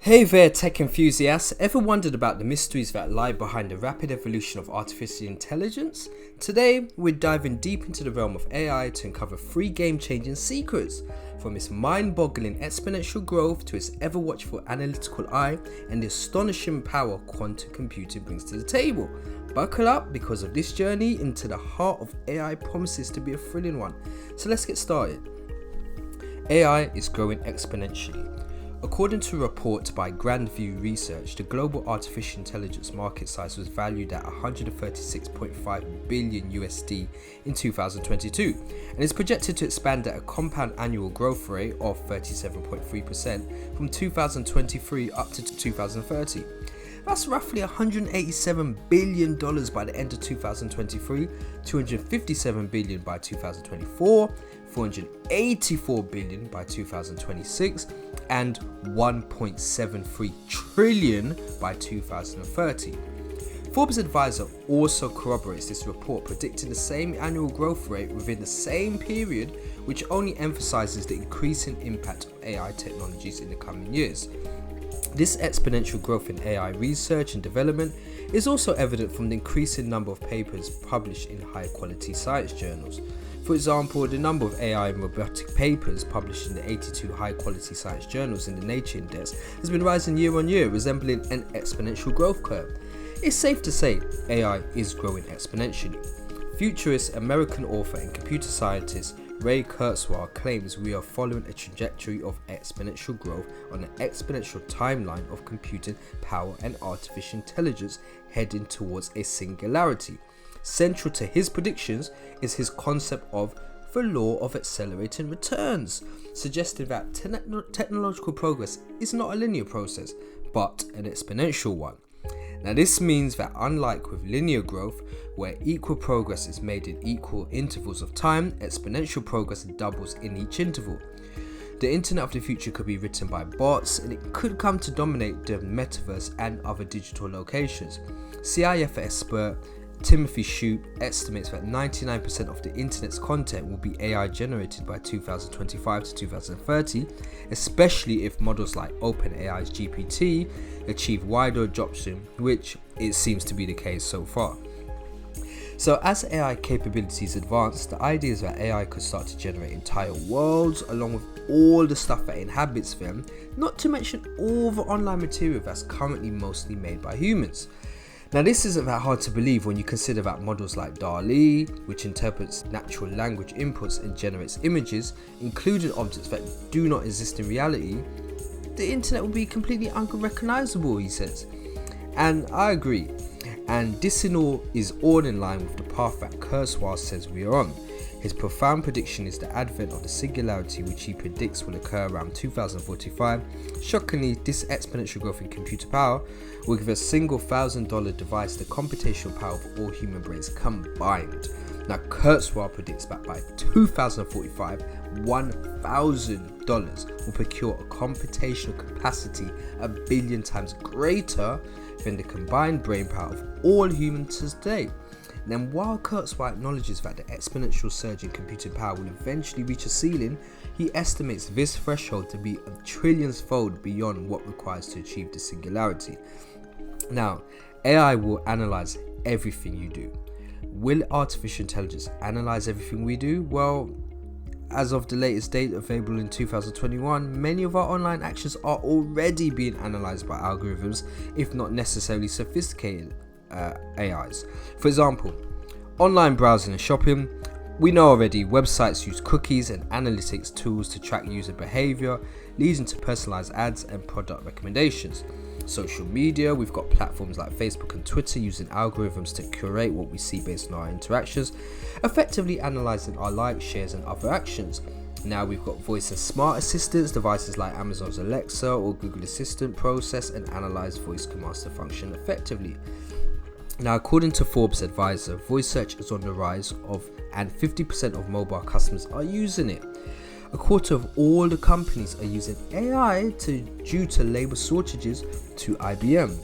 Hey there, tech enthusiasts. Ever wondered about the mysteries that lie behind the rapid evolution of artificial intelligence? Today, we're diving deep into the realm of AI to uncover three game-changing secrets, from its mind-boggling exponential growth to its ever-watchful analytical eye and the astonishing power quantum computing brings to the table. Buckle up, because of this journey into the heart of AI promises to be a thrilling one. So let's get started. AI is growing exponentially. According to a report by Grandview Research, the global artificial intelligence market size was valued at $136.5 billion USD in 2022 and is projected to expand at a compound annual growth rate of 37.3% from 2023 up to 2030. That's roughly $187 billion by the end of 2023, $257 billion by 2024, $484 billion by 2026, and $1.73 trillion by 2030. Forbes Advisor also corroborates this report, predicting the same annual growth rate within the same period, which only emphasizes the increasing impact of AI technologies in the coming years. This exponential growth in AI research and development is also evident from the increasing number of papers published in high quality science journals. For example, the number of AI and robotic papers published in the 82 high quality science journals in the Nature Index has been rising year on year, resembling an exponential growth curve. It's safe to say AI is growing exponentially. Futurist American author and computer scientist Ray Kurzweil claims we are following a trajectory of exponential growth on an exponential timeline of computing power and artificial intelligence heading towards a singularity. Central to his predictions is his concept of the law of accelerating returns, suggesting that technological progress is not a linear process, but an exponential one. Now, this means that unlike with linear growth, where equal progress is made in equal intervals of time, exponential progress doubles in each interval. The internet of the future could be written by bots, and it could come to dominate the metaverse and other digital locations. CIF expert Timothy Shute estimates that 99% of the internet's content will be AI generated by 2025 to 2030, especially if models like OpenAI's GPT achieve wider adoption, which it seems to be the case so far. So as AI capabilities advance, the idea is that AI could start to generate entire worlds along with all the stuff that inhabits them, not to mention all the online material that's currently mostly made by humans. Now, this isn't that hard to believe when you consider that models like DALL-E, which interprets natural language inputs and generates images, including objects that do not exist in reality, the internet will be completely unrecognizable, he says. And I agree. And this is all in line with the path that Kurzweil says we are on. His profound prediction is the advent of the singularity, which he predicts will occur around 2045. Shockingly, this exponential growth in computer power will give a single $1,000 device the computational power of all human brains combined. Now, Kurzweil predicts that by 2045, $1,000 will procure a computational capacity a billion times greater than the combined brain power of all humans today. Then, while Kurzweil acknowledges that the exponential surge in computing power will eventually reach a ceiling, he estimates this threshold to be a trillions-fold beyond what requires to achieve the singularity. Now, AI will analyze everything you do. Will artificial intelligence analyze everything we do? Well, as of the latest data available in 2021, many of our online actions are already being analyzed by algorithms, if not necessarily sophisticated AIs. For example, online browsing and shopping. We know already websites use cookies and analytics tools to track user behavior, leading to personalized ads and product recommendations. Social media, we've got platforms like Facebook and Twitter using algorithms to curate what we see based on our interactions, effectively analyzing our likes, shares and other actions. Now we've got voice and smart assistants, devices like Amazon's Alexa or Google Assistant process and analyze voice commands to function effectively. Now, according to Forbes Advisor, voice search is on the rise and 50% of mobile customers are using it. A quarter of all the companies are using AI due to labor shortages to IBM.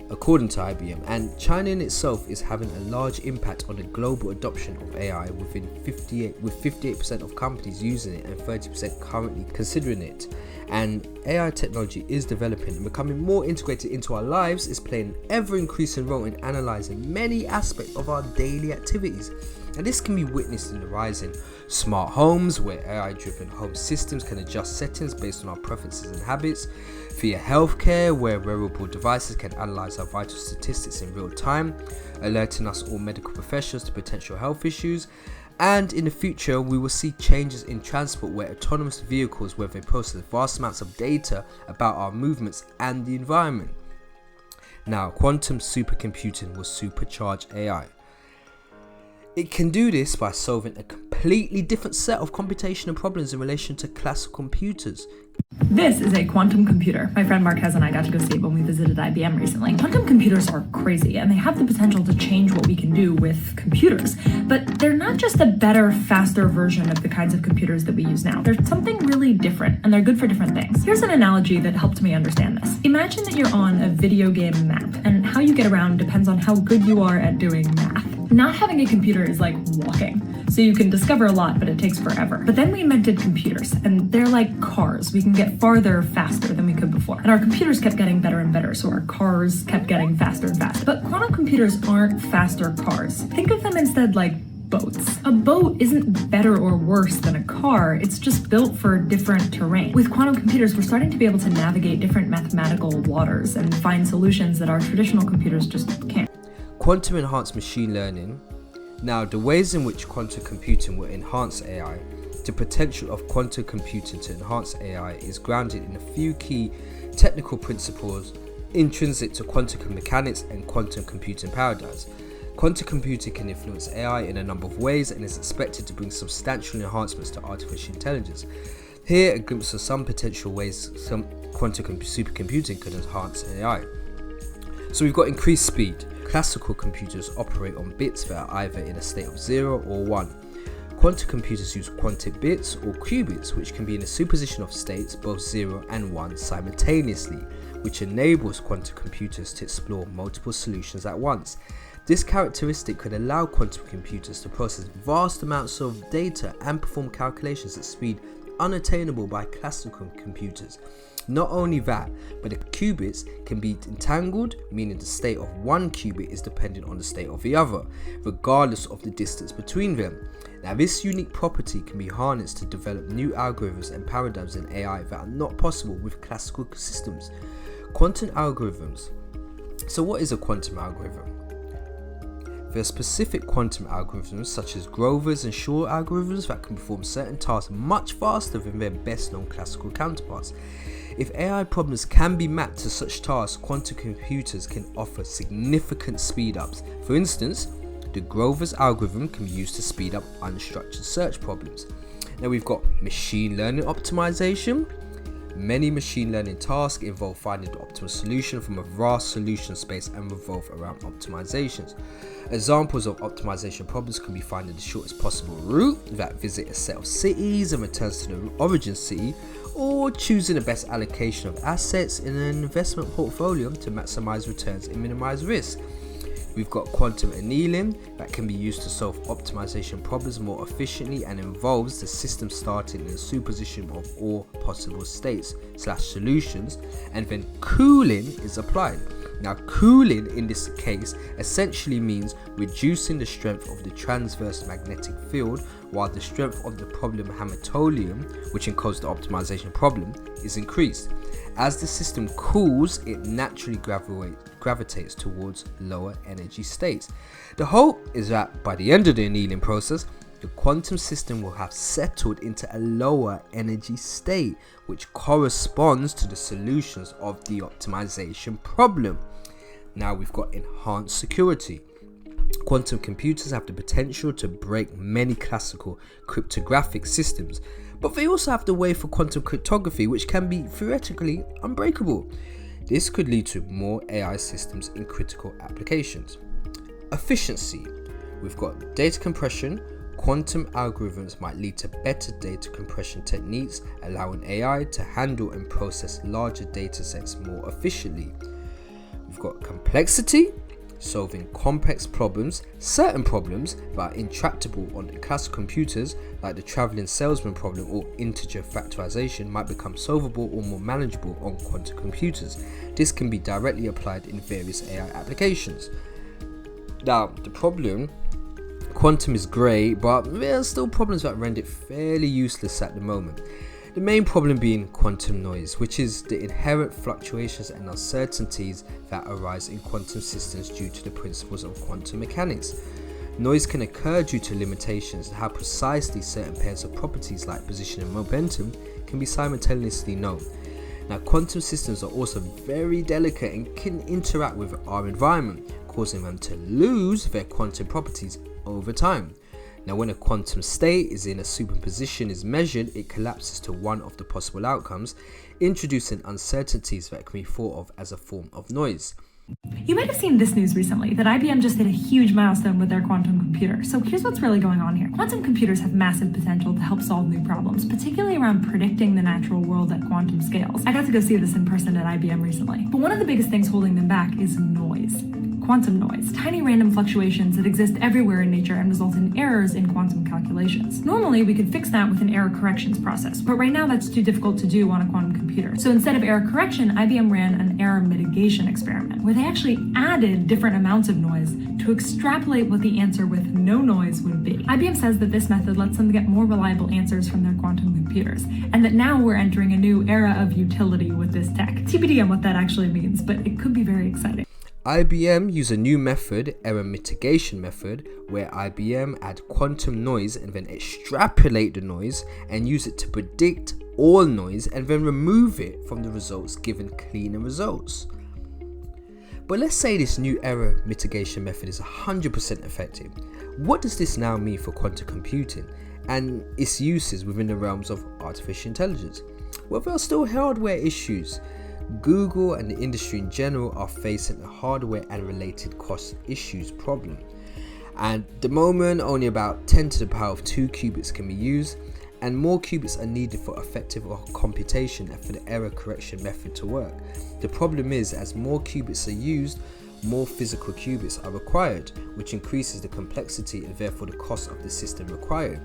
according to IBM, and China in itself is having a large impact on the global adoption of AI with 58% of companies using it and 30% currently considering it. and AI technology is developing and becoming more integrated into our lives, is playing an ever-increasing role in analysing many aspects of our daily activities. And this can be witnessed in the rise in smart homes, where AI-driven home systems can adjust settings based on our preferences and habits, via healthcare, where wearable devices can analyse our vital statistics in real time, alerting us all medical professionals to potential health issues. And in the future, we will see changes in transport where autonomous vehicles, where they process vast amounts of data about our movements and the environment. Now, quantum supercomputing will supercharge AI. It can do this by solving a completely different set of computational problems in relation to classical computers. This is a quantum computer. My friend Marquez and I got to go see it when we visited IBM recently. Quantum computers are crazy, and they have the potential to change what we can do with computers. But they're not just a better, faster version of the kinds of computers that we use now. They're something really different, and they're good for different things. Here's an analogy that helped me understand this. Imagine that you're on a video game map, and how you get around depends on how good you are at doing math. Not having a computer is like walking. So you can discover a lot, but it takes forever. But then we invented computers, and they're like cars. We can get farther faster than we could before. And our computers kept getting better and better, so our cars kept getting faster and faster. But quantum computers aren't faster cars. Think of them instead like boats. A boat isn't better or worse than a car, it's just built for different terrain. With quantum computers, we're starting to be able to navigate different mathematical waters and find solutions that our traditional computers just can't. Quantum enhanced machine learning. Now, the ways in which quantum computing will enhance AI, the potential of quantum computing to enhance AI is grounded in a few key technical principles intrinsic to quantum mechanics and quantum computing paradigms. Quantum computing can influence AI in a number of ways and is expected to bring substantial enhancements to artificial intelligence. Here, a glimpse of some potential ways some quantum supercomputing could enhance AI. So we've got increased speed. Classical computers operate on bits that are either in a state of 0 or 1. Quantum computers use quantum bits or qubits, which can be in a superposition of states both 0 and 1 simultaneously, which enables quantum computers to explore multiple solutions at once. This characteristic could allow quantum computers to process vast amounts of data and perform calculations at speed unattainable by classical computers. Not only that, but the qubits can be entangled, meaning the state of one qubit is dependent on the state of the other, regardless of the distance between them. Now, this unique property can be harnessed to develop new algorithms and paradigms in AI that are not possible with classical systems. Quantum algorithms. So what is a quantum algorithm? There are specific quantum algorithms such as Grover's and Shor algorithms that can perform certain tasks much faster than their best known classical counterparts. If AI problems can be mapped to such tasks, quantum computers can offer significant speed ups. For instance, the Grover's algorithm can be used to speed up unstructured search problems. Now we've got machine learning optimization. Many machine learning tasks involve finding the optimal solution from a vast solution space and revolve around optimizations. Examples of optimization problems can be finding the shortest possible route that visits a set of cities and returns to the origin city, or choosing the best allocation of assets in an investment portfolio to maximize returns and minimize risk. We've got quantum annealing that can be used to solve optimization problems more efficiently and involves the system starting in a superposition of all possible states/solutions, and then cooling is applied. Now, cooling in this case essentially means reducing the strength of the transverse magnetic field while the strength of the problem Hamiltonian, which encodes the optimization problem, is increased. As the system cools, it naturally gravitates towards lower energy states. The hope is that by the end of the annealing process, the quantum system will have settled into a lower energy state, which corresponds to the solutions of the optimization problem. Now we've got enhanced security. Quantum computers have the potential to break many classical cryptographic systems, but they also have the way for quantum cryptography, which can be theoretically unbreakable. This could lead to more AI systems in critical applications. Efficiency. We've got data compression. Quantum algorithms might lead to better data compression techniques, allowing AI to handle and process larger data sets more efficiently. We've got complexity. solving complex problems. Certain problems that are intractable on classical computers, like the traveling salesman problem or integer factorization, might become solvable or more manageable on quantum computers. This can be directly applied in various AI applications. Now, the problem, quantum is great, but there are still problems that render it fairly useless at the moment. The main problem being quantum noise, which is the inherent fluctuations and uncertainties that arise in quantum systems due to the principles of quantum mechanics. Noise can occur due to limitations in how precisely certain pairs of properties like position and momentum can be simultaneously known. Now, quantum systems are also very delicate and can interact with our environment, causing them to lose their quantum properties over time. Now, when a quantum state is in a superposition is measured, it collapses to one of the possible outcomes, introducing uncertainties that can be thought of as a form of noise. You might have seen this news recently, that IBM just hit a huge milestone with their quantum computer. So here's what's really going on here. Quantum computers have massive potential to help solve new problems, particularly around predicting the natural world at quantum scales. I got to go see this in person at IBM recently. But one of the biggest things holding them back is noise. Quantum noise, tiny random fluctuations that exist everywhere in nature and result in errors in quantum calculations. Normally, we could fix that with an error corrections process, but right now that's too difficult to do on a quantum computer. So instead of error correction, IBM ran an error mitigation experiment, where they actually added different amounts of noise to extrapolate what the answer with no noise would be. IBM says that this method lets them get more reliable answers from their quantum computers, and that now we're entering a new era of utility with this tech. TBD on what that actually means, but it could be very exciting. IBM used a new method, error mitigation method, where IBM add quantum noise and then extrapolate the noise and use it to predict all noise and then remove it from the results, given cleaner results. But let's say this new error mitigation method is 100% effective. What does this now mean for quantum computing and its uses within the realms of artificial intelligence? Well, there are still hardware issues. Google and the industry in general are facing a hardware and related cost issues problem. And at the moment, only about 10 to the power of 2 qubits can be used, and more qubits are needed for effective computation and for the error correction method to work. The problem is, as more qubits are used, more physical qubits are required, which increases the complexity and therefore the cost of the system required.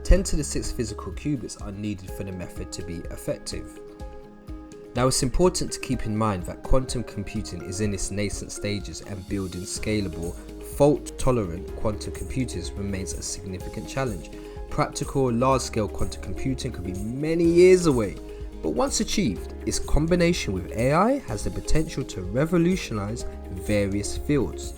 10 to the 6 physical qubits are needed for the method to be effective. Now, it's important to keep in mind that quantum computing is in its nascent stages, and building scalable, fault-tolerant quantum computers remains a significant challenge. Practical, large-scale quantum computing could be many years away, but once achieved, its combination with AI has the potential to revolutionize various fields.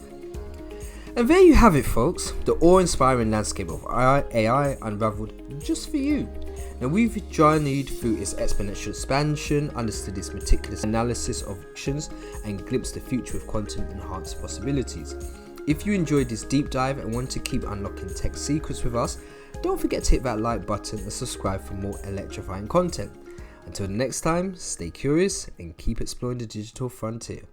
And there you have it, folks, the awe-inspiring landscape of AI unraveled just for you. Now, we've journeyed through its exponential expansion, understood its meticulous analysis of options, and glimpsed the future with quantum enhanced possibilities. If you enjoyed this deep dive and want to keep unlocking tech secrets with us, don't forget to hit that like button and subscribe for more electrifying content. Until the next time, stay curious and keep exploring the digital frontier.